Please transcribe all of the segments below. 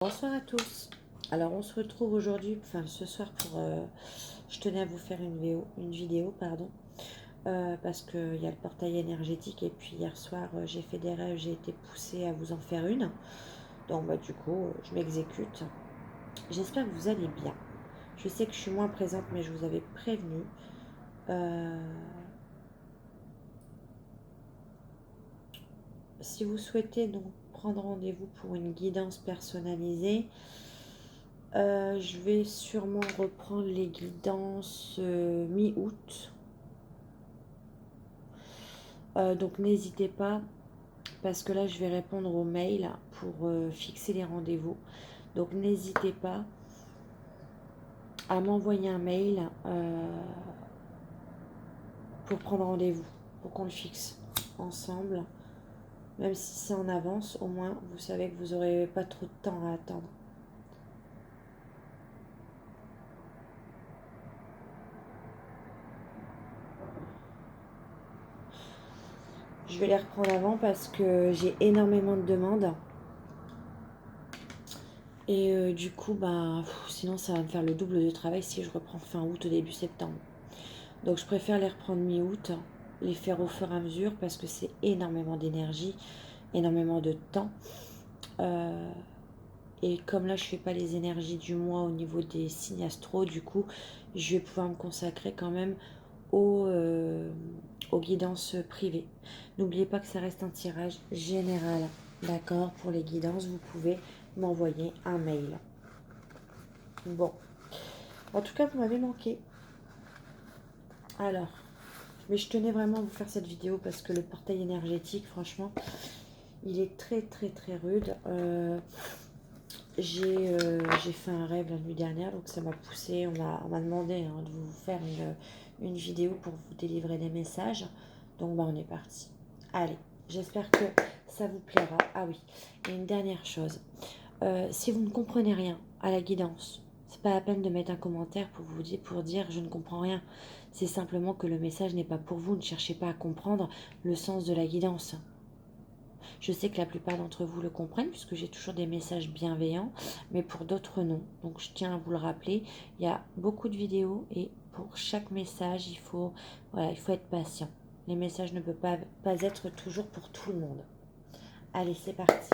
Bonsoir à tous. Alors on se retrouve aujourd'hui, enfin ce soir pour... je tenais à vous faire une vidéo, pardon, parce qu'il y a le portail énergétique et puis hier soir j'ai fait des rêves, j'ai été poussée à vous en faire une. Donc bah, du coup je m'exécute. J'espère que vous allez bien. Je sais que je suis moins présente mais je vous avais prévenu. Si vous souhaitez donc prendre rendez-vous pour une guidance personnalisée, je vais sûrement reprendre les guidances mi-août. Donc n'hésitez pas, parce que là je vais répondre aux mails pour fixer les rendez-vous. Donc n'hésitez pas à m'envoyer un mail pour prendre rendez-vous, pour qu'on le fixe ensemble. Même si c'est en avance, au moins vous savez que vous n'aurez pas trop de temps à attendre. Je vais les reprendre avant parce que j'ai énormément de demandes. Et du coup, bah, sinon ça va me faire le double de travail si je reprends fin août au début septembre. Donc je préfère les reprendre mi-août, les faire au fur et à mesure parce que c'est énormément d'énergie, énormément de temps. Et comme là je fais pas les énergies du mois au niveau des signes astro, du coup je vais pouvoir me consacrer quand même aux guidances privées. N'oubliez pas que ça reste un tirage général, d'accord? Pour les guidances, vous pouvez m'envoyer un mail. Bon, en tout cas vous m'avez manqué. Alors, mais je tenais vraiment à vous faire cette vidéo parce que le portail énergétique, franchement, il est très très très rude. J'ai fait un rêve la nuit dernière, donc ça m'a poussé. On m'a demandé de vous faire une vidéo pour vous délivrer des messages. Donc bah, on est parti. Allez, j'espère que ça vous plaira. Ah oui, et une dernière chose. Si vous ne comprenez rien à la guidance, c'est pas la peine de mettre un commentaire pour dire je ne comprends rien. C'est simplement que le message n'est pas pour vous. Ne cherchez pas à comprendre le sens de la guidance. Je sais que la plupart d'entre vous le comprennent puisque j'ai toujours des messages bienveillants, mais pour d'autres non. Donc je tiens à vous le rappeler, il y a beaucoup de vidéos et pour chaque message, il faut être patient. Les messages ne peuvent pas être toujours pour tout le monde. Allez, c'est parti.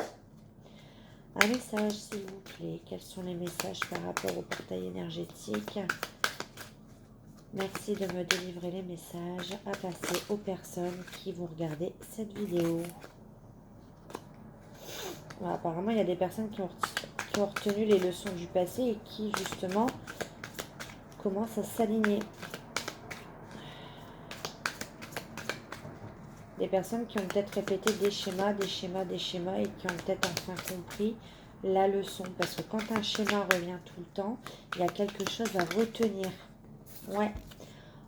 Un message, s'il vous plaît. Quels sont les messages par rapport au portail énergétique? Merci de me délivrer les messages à passer aux personnes qui vont regarder cette vidéo. Voilà, apparemment, il y a des personnes qui ont retenu les leçons du passé et qui, justement, commencent à s'aligner. Des personnes qui ont peut-être répété des schémas et qui ont peut-être enfin compris la leçon. Parce que quand un schéma revient tout le temps, il y a quelque chose à retenir. Ouais,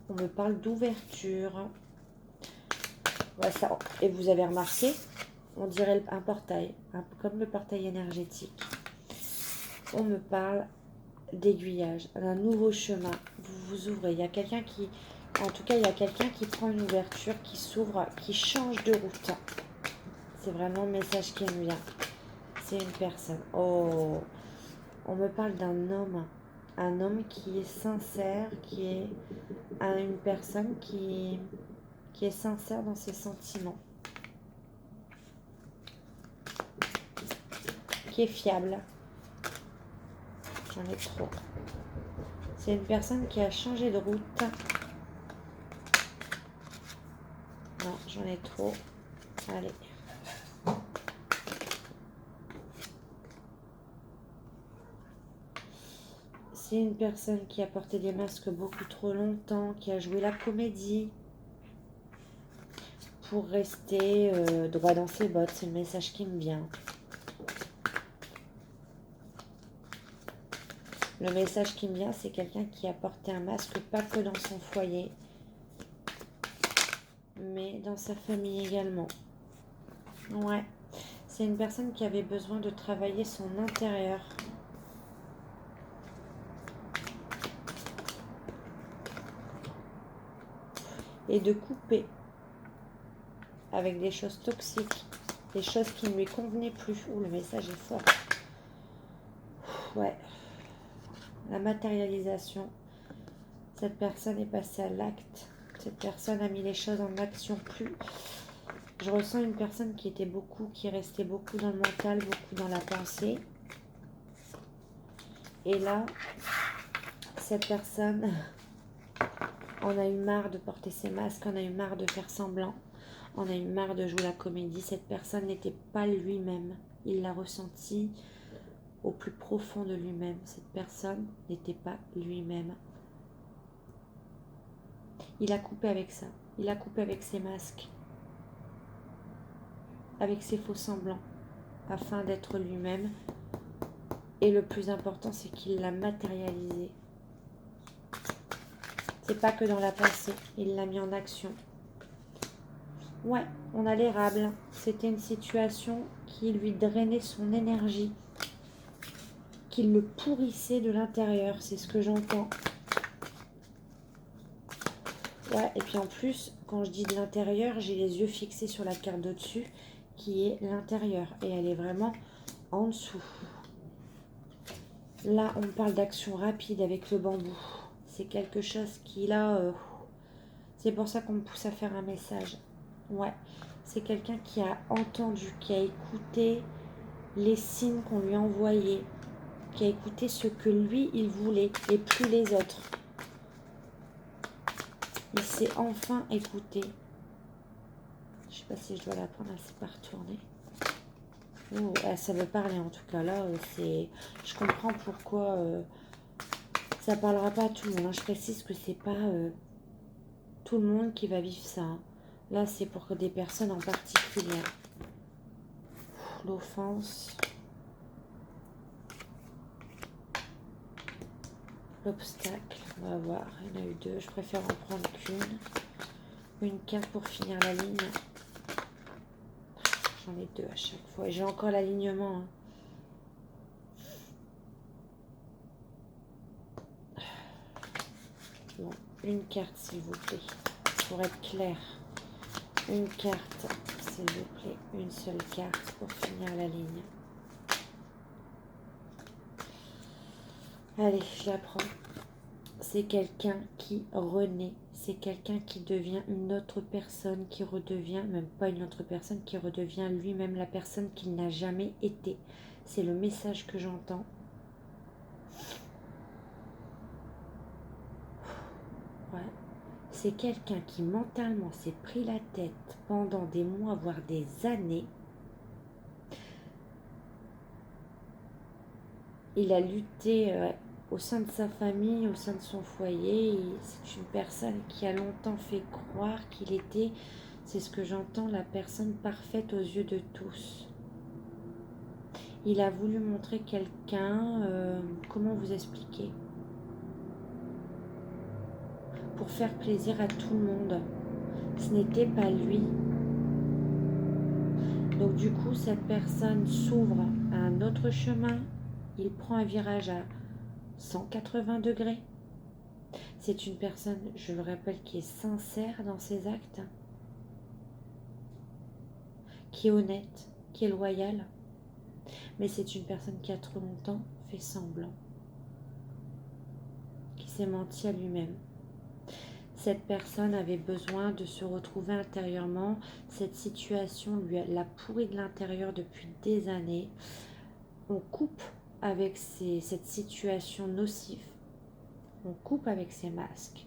on me parle d'ouverture. Ouais, ça. Et vous avez remarqué, on dirait un portail, comme le portail énergétique. On me parle d'aiguillage, d'un nouveau chemin. Vous vous ouvrez. Il y a quelqu'un qui, en tout cas, il y a quelqu'un qui prend une ouverture, qui s'ouvre, qui change de route. C'est vraiment le message qui me vient. C'est une personne. Oh, on me parle d'un homme. Un homme qui est sincère, qui est une personne qui est sincère dans ses sentiments. Qui est fiable. J'en ai trop. C'est une personne qui a changé de route. Non, j'en ai trop. Allez. C'est une personne qui a porté des masques beaucoup trop longtemps, qui a joué la comédie pour rester droit dans ses bottes. C'est le message qui me vient. Le message qui me vient, c'est quelqu'un qui a porté un masque pas que dans son foyer, mais dans sa famille également. Ouais, c'est une personne qui avait besoin de travailler son intérieur. Et de couper avec des choses toxiques, des choses qui ne lui convenaient plus. Ouh, le message est fort. Ouais. La matérialisation. Cette personne est passée à l'acte. Cette personne a mis les choses en action. Je ressens une personne qui restait beaucoup dans le mental, beaucoup dans la pensée. Et là, cette personne en a eu marre de porter ses masques, en a eu marre de faire semblant, en a eu marre de jouer la comédie. Cette personne n'était pas lui-même. Il l'a ressenti au plus profond de lui-même. Cette personne n'était pas lui-même. Il a coupé avec ça. Il a coupé avec ses masques, avec ses faux semblants, afin d'être lui-même. Et le plus important, c'est qu'il l'a matérialisé. C'est pas que dans la pensée, il l'a mis en action. Ouais, on a l'érable. C'était une situation qui lui drainait son énergie, qui le pourrissait de l'intérieur, c'est ce que j'entends. Ouais, et puis en plus, quand je dis de l'intérieur, j'ai les yeux fixés sur la carte d'au-dessus, qui est l'intérieur. Et elle est vraiment en dessous. Là, on parle d'action rapide avec le bambou. C'est quelque chose qui, là... c'est pour ça qu'on me pousse à faire un message. Ouais, c'est quelqu'un qui a entendu, qui a écouté les signes qu'on lui envoyait, qui a écouté ce que lui, il voulait, et plus les autres. Il s'est enfin écouté. Je sais pas si je dois la prendre, elle s'est pas retournée. Oh, ça veut parler en tout cas. Là, je comprends pourquoi ça parlera pas à tout le monde. Hein. Je précise que c'est pas tout le monde qui va vivre ça. Hein. Là, c'est pour des personnes en particulier. L'offense. L'obstacle. On va voir. Il y en a eu deux. Je préfère en prendre qu'une. Une carte pour finir la ligne. J'en ai deux à chaque fois. Et j'ai encore l'alignement. Hein. Bon, une carte, s'il vous plaît. Pour être clair. Une carte, s'il vous plaît. Une seule carte pour finir la ligne. Allez, je la prends. C'est quelqu'un qui renaît. C'est quelqu'un qui devient une autre personne, qui redevient, même pas une autre personne, qui redevient lui-même la personne qu'il n'a jamais été. C'est le message que j'entends. Ouais. C'est quelqu'un qui mentalement s'est pris la tête pendant des mois, voire des années. Il a lutté au sein de sa famille, au sein de son foyer. C'est une personne qui a longtemps fait croire qu'il était, c'est ce que j'entends, la personne parfaite aux yeux de tous. Il a voulu montrer quelqu'un, comment vous expliquer, pour faire plaisir à tout le monde. Ce n'était pas lui. Donc du coup, cette personne s'ouvre à un autre chemin. Il prend un virage à 180 degrés. C'est une personne, je le rappelle, qui est sincère dans ses actes, qui est honnête, qui est loyale. Mais c'est une personne qui a trop longtemps fait semblant, qui s'est menti à lui-même. Cette personne avait besoin de se retrouver intérieurement. Cette situation lui l'a pourri de l'intérieur depuis des années. On coupe avec cette situation nocive. On coupe avec ces masques.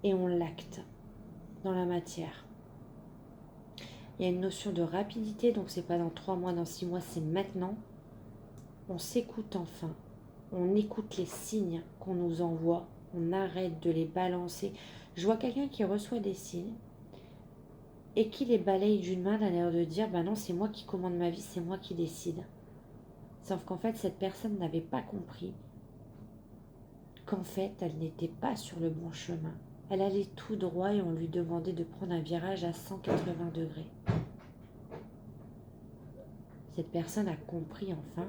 Et on l'acte dans la matière. Il y a une notion de rapidité, donc c'est pas dans 3 mois, dans 6 mois, c'est maintenant. On s'écoute enfin. On écoute les signes qu'on nous envoie. On arrête de les balancer. Je vois quelqu'un qui reçoit des signes et qui les balaye d'une main d'un air de dire bah non, c'est moi qui commande ma vie, c'est moi qui décide. Sauf qu'en fait, cette personne n'avait pas compris qu'en fait, elle n'était pas sur le bon chemin. Elle allait tout droit et on lui demandait de prendre un virage à 180 degrés. Cette personne a compris enfin.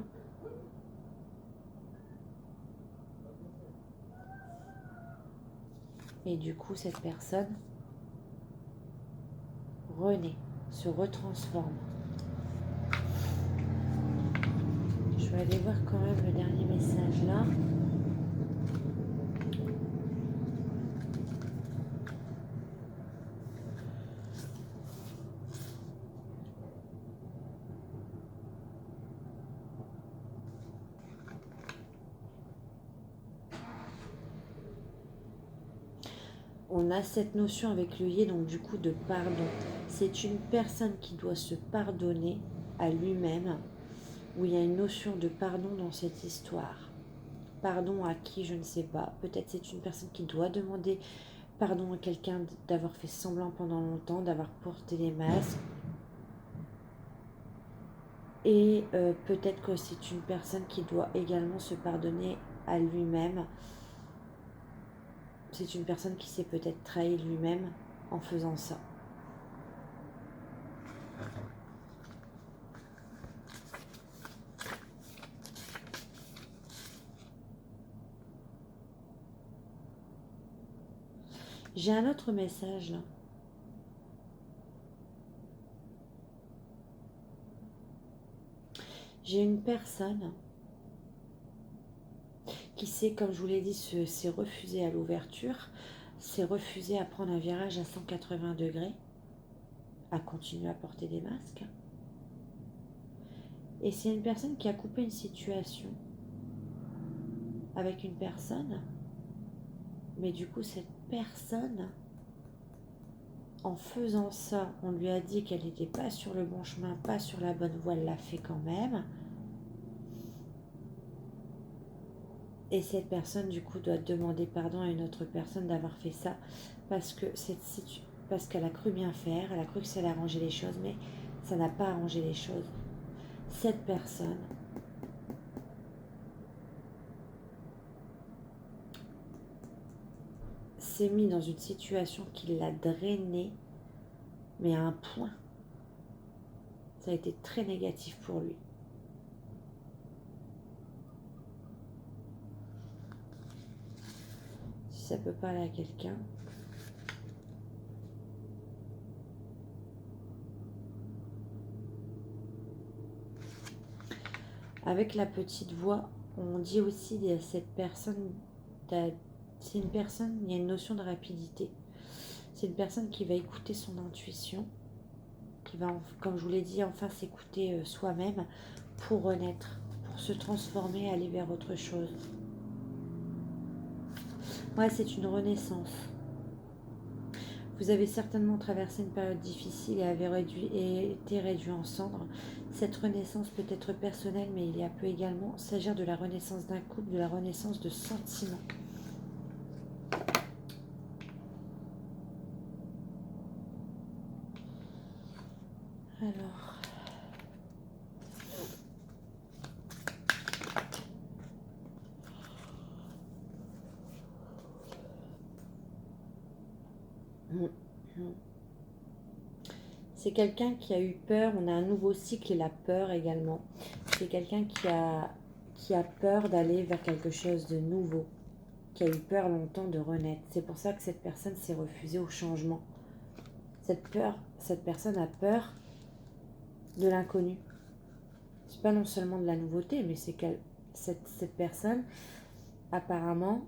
Et du coup, cette personne renaît, se retransforme. Je vais aller voir quand même le dernier message là. On a cette notion avec le yé, donc du coup de pardon. C'est une personne qui doit se pardonner à lui-même, où il y a une notion de pardon dans cette histoire. Pardon à qui, je ne sais pas. Peut-être c'est une personne qui doit demander pardon à quelqu'un d'avoir fait semblant pendant longtemps, d'avoir porté des masques. Et peut-être que c'est une personne qui doit également se pardonner à lui-même. C'est une personne qui s'est peut-être trahi lui-même en faisant ça. J'ai un autre message là. J'ai une personne qui s'est, comme je vous l'ai dit, s'est refusée à l'ouverture, s'est refusée à prendre un virage à 180 degrés, à continuer à porter des masques. Et c'est une personne qui a coupé une situation avec une personne, mais du coup cette personne, en faisant ça, on lui a dit qu'elle n'était pas sur le bon chemin, pas sur la bonne voie, elle l'a fait quand même. Et cette personne, du coup, doit demander pardon à une autre personne d'avoir fait ça parce que parce qu'elle a cru bien faire, elle a cru que ça allait arranger les choses, mais ça n'a pas arrangé les choses. Cette personne s'est mise dans une situation qui l'a drainée, mais à un point. Ça a été très négatif pour lui. Si ça peut parler à quelqu'un. Avec la petite voix, on dit aussi à cette personne, c'est une personne, il y a une notion de rapidité. C'est une personne qui va écouter son intuition, qui va, comme je vous l'ai dit, enfin s'écouter soi-même pour renaître, pour se transformer, aller vers autre chose. Ouais, c'est une renaissance. Vous avez certainement traversé une période difficile et avez été réduit en cendres. Cette renaissance peut être personnelle, mais il y a peut également s'agir de la renaissance d'un couple, de la renaissance de sentiments. Alors... C'est quelqu'un qui a eu peur, on a un nouveau cycle et la peur également. C'est quelqu'un qui a peur d'aller vers quelque chose de nouveau, qui a eu peur longtemps de renaître. C'est pour ça que cette personne s'est refusée au changement. Cette personne a peur de l'inconnu. C'est pas non seulement de la nouveauté, mais c'est que cette personne, apparemment,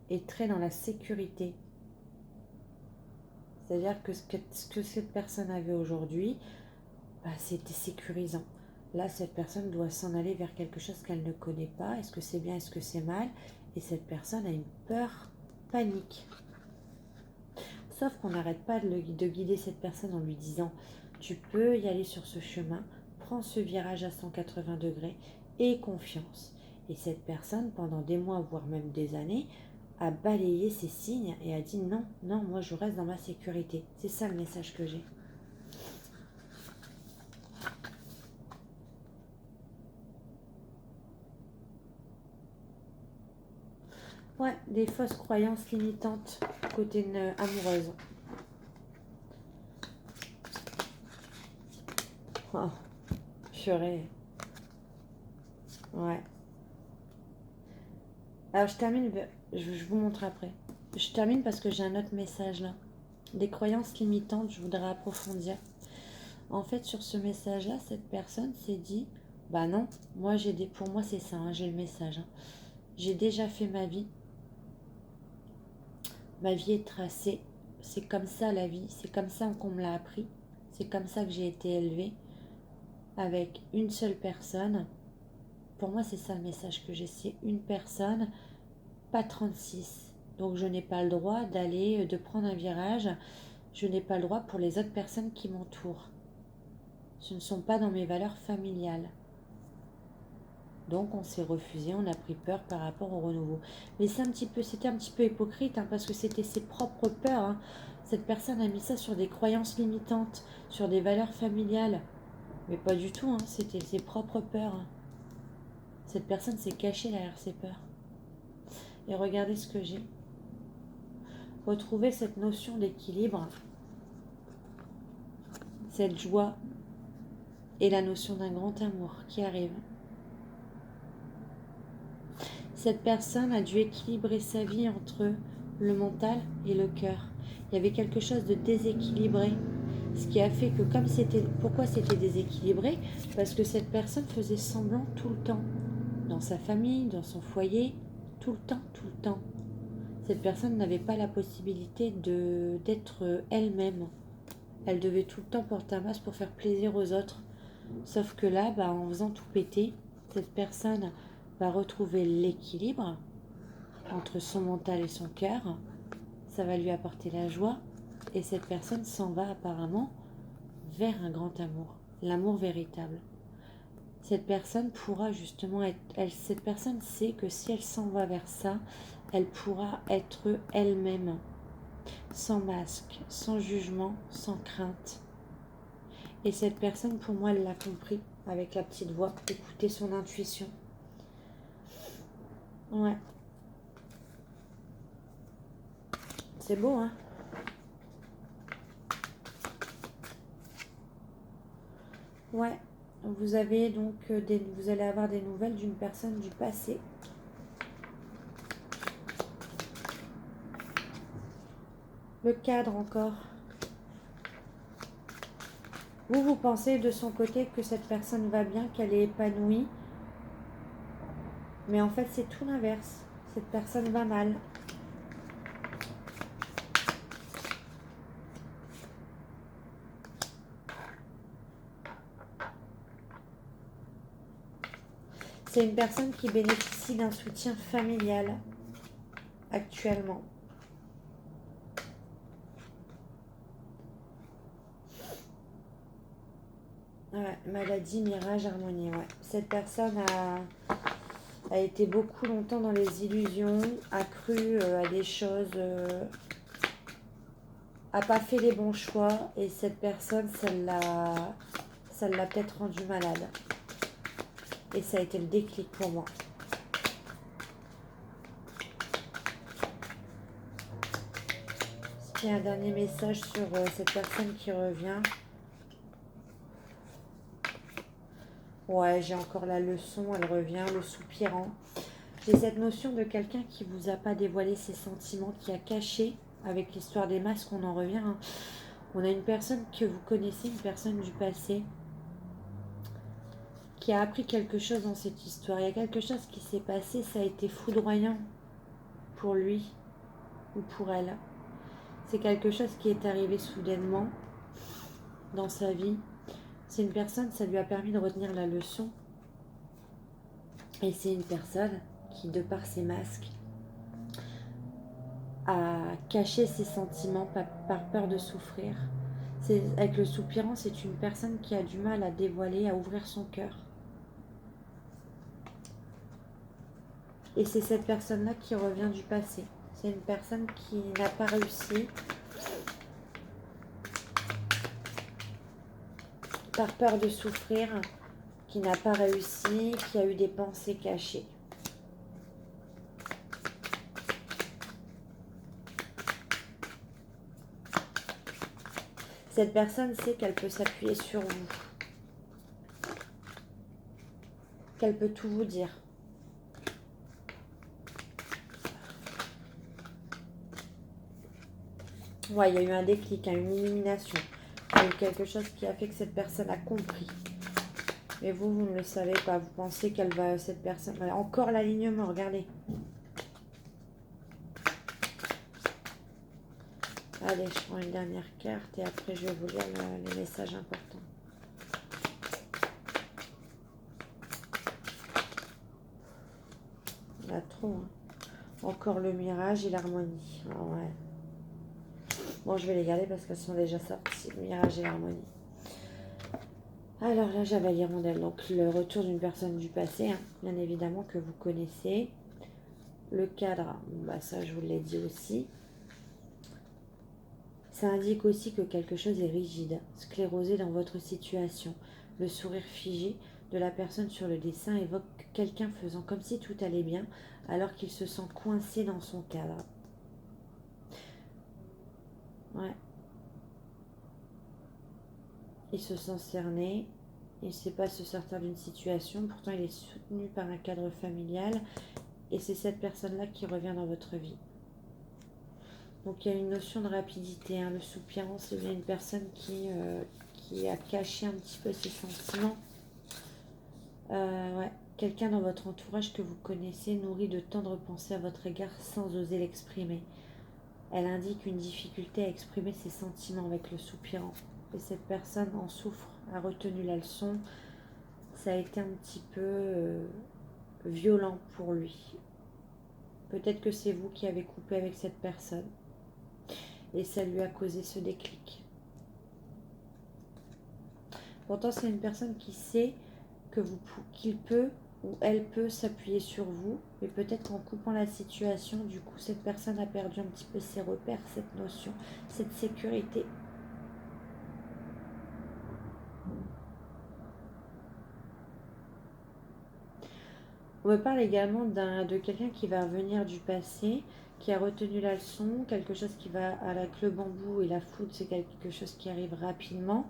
est très dans la sécurité. C'est-à-dire que ce que cette personne avait aujourd'hui, bah, c'était sécurisant. Là, cette personne doit s'en aller vers quelque chose qu'elle ne connaît pas. Est-ce que c'est bien, est-ce que c'est mal? Et cette personne a une peur panique. Sauf qu'on n'arrête pas de guider cette personne en lui disant « Tu peux y aller sur ce chemin, prends ce virage à 180 degrés et confiance ». Et cette personne, pendant des mois, voire même des années, a balayé ces signes et a dit « Non, non, moi je reste dans ma sécurité ». C'est ça le message que j'ai. Ouais, des fausses croyances limitantes côté amoureuse. Oh, purée. Ouais. Alors je termine, je vous montre après. Je termine parce que j'ai un autre message là. Des croyances limitantes, je voudrais approfondir. En fait, sur ce message-là, cette personne s'est dit Bah non, moi pour moi c'est ça, hein, j'ai le message. Hein. J'ai déjà fait ma vie. Ma vie est tracée. C'est comme ça la vie, c'est comme ça qu'on me l'a appris. C'est comme ça que j'ai été élevée avec une seule personne. Pour moi c'est ça le message que j'ai, c'est une personne, pas 36. Donc je n'ai pas le droit de prendre un virage. Je n'ai pas le droit pour les autres personnes qui m'entourent. Ce ne sont pas dans mes valeurs familiales. Donc on s'est refusé, on a pris peur par rapport au renouveau. Mais c'était un petit peu hypocrite, hein, parce que c'était ses propres peurs. Hein. Cette personne a mis ça sur des croyances limitantes, sur des valeurs familiales. Mais pas du tout, hein, c'était ses propres peurs. Hein. Cette personne s'est cachée derrière ses peurs. Et regardez ce que j'ai. Retrouver cette notion d'équilibre, cette joie et la notion d'un grand amour qui arrive. Cette personne a dû équilibrer sa vie entre le mental et le cœur. Il y avait quelque chose de déséquilibré. Ce qui a fait que pourquoi c'était déséquilibré? Parce que cette personne faisait semblant tout le temps. Dans sa famille, dans son foyer, tout le temps, tout le temps. Cette personne n'avait pas la possibilité d'être elle-même. Elle devait tout le temps porter un masque pour faire plaisir aux autres. Sauf que là, en faisant tout péter, cette personne va retrouver l'équilibre entre son mental et son cœur. Ça va lui apporter la joie. Et cette personne s'en va apparemment vers un grand amour, l'amour véritable. Cette personne pourra justement cette personne sait que si elle s'en va vers ça, elle pourra être elle-même, sans masque, sans jugement, sans crainte. Et cette personne, pour moi, elle l'a compris avec la petite voix, écouter son intuition. Ouais. C'est beau, hein? Ouais. Vous avez donc vous allez avoir des nouvelles d'une personne du passé. Le cadre encore. Vous pensez de son côté que cette personne va bien, qu'elle est épanouie. Mais en fait, c'est tout l'inverse. Cette personne va mal. C'est une personne qui bénéficie d'un soutien familial actuellement. Ouais, maladie, mirage, harmonie. Ouais. Cette personne a été beaucoup longtemps dans les illusions, a cru à des choses, a pas fait les bons choix, et cette personne, ça l'a peut-être rendu malade. Et ça a été le déclic pour moi. Il y a un dernier message sur cette personne qui revient. Ouais, j'ai encore la leçon, elle revient, le soupirant. J'ai cette notion de quelqu'un qui ne vous a pas dévoilé ses sentiments, qui a caché, avec l'histoire des masques, on en revient. Hein. On a une personne que vous connaissez, une personne du passé, qui a appris quelque chose dans cette histoire. Il y a quelque chose qui s'est passé, ça a été foudroyant pour lui ou pour elle. C'est quelque chose qui est arrivé soudainement dans sa vie. C'est une personne, ça lui a permis de retenir la leçon. Et c'est une personne qui, de par ses masques, a caché ses sentiments par peur de souffrir. Avec le soupirant, c'est une personne qui a du mal à dévoiler, à ouvrir son cœur. Et c'est cette personne-là qui revient du passé. C'est une personne qui n'a pas réussi par peur de souffrir, qui n'a pas réussi, qui a eu des pensées cachées. Cette personne sait qu'elle peut s'appuyer sur vous, qu'elle peut tout vous dire. Ouais, il y a eu un déclic, une illumination. Il y a eu quelque chose qui a fait que cette personne a compris. Et vous, vous ne le savez pas. Vous pensez qu'elle va, cette personne... Voilà, encore l'alignement, regardez. Allez, je prends une dernière carte et après je vais vous lire les messages importants. Il y a trop, hein. Encore le mirage et l'harmonie. Ah ouais. Bon, je vais les garder parce qu'elles sont déjà sorties. Le mirage et l'harmonie. Alors là, j'avais l'hirondelle. Donc, le retour d'une personne du passé, hein, bien évidemment, que vous connaissez. Le cadre, bah ça, je vous l'ai dit aussi. Ça indique aussi que quelque chose est rigide, sclérosé dans votre situation. Le sourire figé de la personne sur le dessin évoque quelqu'un faisant comme si tout allait bien, alors qu'il se sent coincé dans son cadre. Ouais. Il se sent cerné, il ne sait pas se sortir d'une situation, pourtant il est soutenu par un cadre familial, et c'est cette personne-là qui revient dans votre vie. Donc il y a une notion de rapidité, hein. Le soupirant, c'est bien une personne qui a caché un petit peu ses sentiments. Ouais. Quelqu'un dans votre entourage que vous connaissez nourrit de tendres pensées à votre égard sans oser l'exprimer. Elle indique une difficulté à exprimer ses sentiments avec le soupirant. Et cette personne en souffre, a retenu la leçon. Ça a été un petit peu violent pour lui. Peut-être que c'est vous qui avez coupé avec cette personne. Et ça lui a causé ce déclic. Pourtant, c'est une personne qui sait qu'il peut ou elle peut s'appuyer sur vous. Mais peut-être qu'en coupant la situation, du coup, cette personne a perdu un petit peu ses repères, cette notion, cette sécurité. On me parle également de quelqu'un qui va revenir du passé, qui a retenu la leçon, quelque chose qui va avec le bambou et la foudre, c'est quelque chose qui arrive rapidement.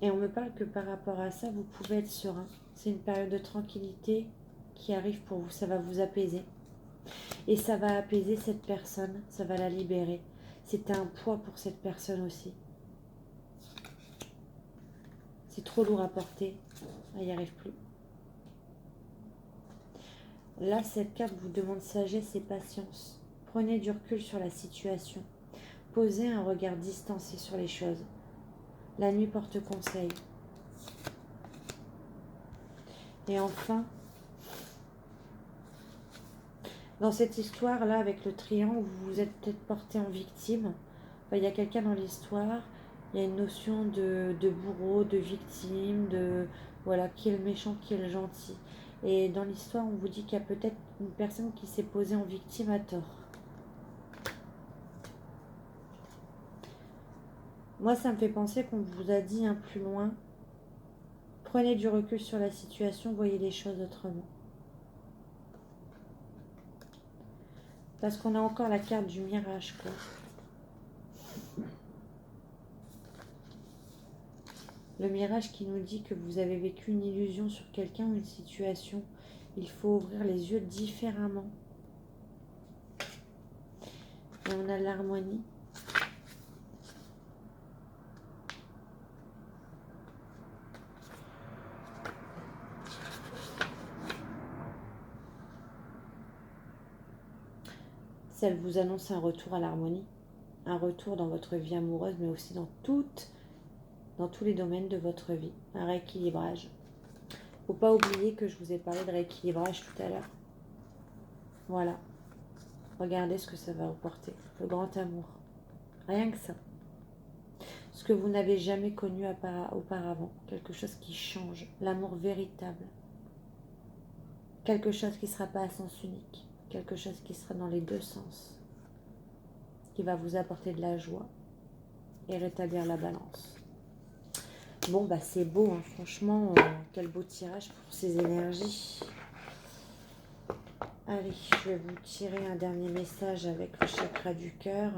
Et on me parle que par rapport à ça, vous pouvez être serein. C'est une période de tranquillité qui arrive pour vous, ça va vous apaiser. Et ça va apaiser cette personne, ça va la libérer. C'était un poids pour cette personne aussi. C'est trop lourd à porter, elle n'y arrive plus. Là, cette carte vous demande sagesse et patience. Prenez du recul sur la situation. Posez un regard distancé sur les choses. La nuit porte conseil. Et enfin, dans cette histoire-là, avec le triangle, vous vous êtes peut-être porté en victime. Enfin, il y a quelqu'un dans l'histoire, il y a une notion de bourreau, de victime, de voilà, qui est le méchant, qui est le gentil. Et dans l'histoire, on vous dit qu'il y a peut-être une personne qui s'est posée en victime à tort. Moi, ça me fait penser qu'on vous a dit un plus loin. Prenez du recul sur la situation, voyez les choses autrement. Parce qu'on a encore la carte du mirage, quoi. Le mirage qui nous dit que vous avez vécu une illusion sur quelqu'un ou une situation. Il faut ouvrir les yeux différemment. Et on a l'harmonie. Ça vous annonce un retour à l'harmonie. Un retour dans votre vie amoureuse, mais aussi dans tous les domaines de votre vie. Un rééquilibrage. Faut pas oublier que je vous ai parlé de rééquilibrage tout à l'heure. Voilà. Regardez ce que ça va vous porter. Le grand amour. Rien que ça. Ce que vous n'avez jamais connu auparavant. Quelque chose qui change. L'amour véritable. Quelque chose qui ne sera pas à sens unique. Quelque chose qui sera dans les deux sens. Qui va vous apporter de la joie. Et rétablir la balance. Bon, bah c'est beau, hein. Franchement, quel beau tirage pour ces énergies. Allez, je vais vous tirer un dernier message avec le chakra du cœur.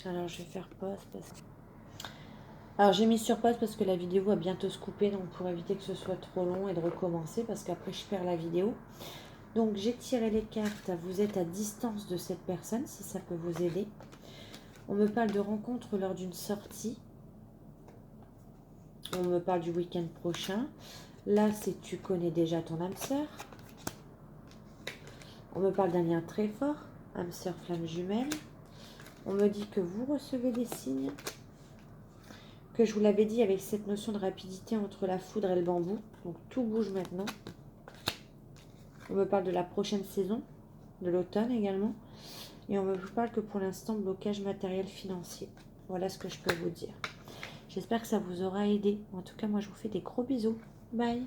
Alors, je vais faire pause parce que... Alors, j'ai mis sur pause parce que la vidéo va bientôt se couper, donc pour éviter que ce soit trop long et de recommencer, parce qu'après, je perds la vidéo. Donc, j'ai tiré les cartes. Vous êtes à distance de cette personne, si ça peut vous aider. On me parle de rencontre lors d'une sortie. On me parle du week-end prochain. Là, c'est tu connais déjà ton âme sœur. On me parle d'un lien très fort. Âme sœur, flamme jumelle. On me dit que vous recevez des signes. Que je vous l'avais dit avec cette notion de rapidité entre la foudre et le bambou. Donc, tout bouge maintenant. On me parle de la prochaine saison, de l'automne également. Et on me parle que pour l'instant, blocage matériel financier. Voilà ce que je peux vous dire. J'espère que ça vous aura aidé. En tout cas, moi, je vous fais des gros bisous. Bye!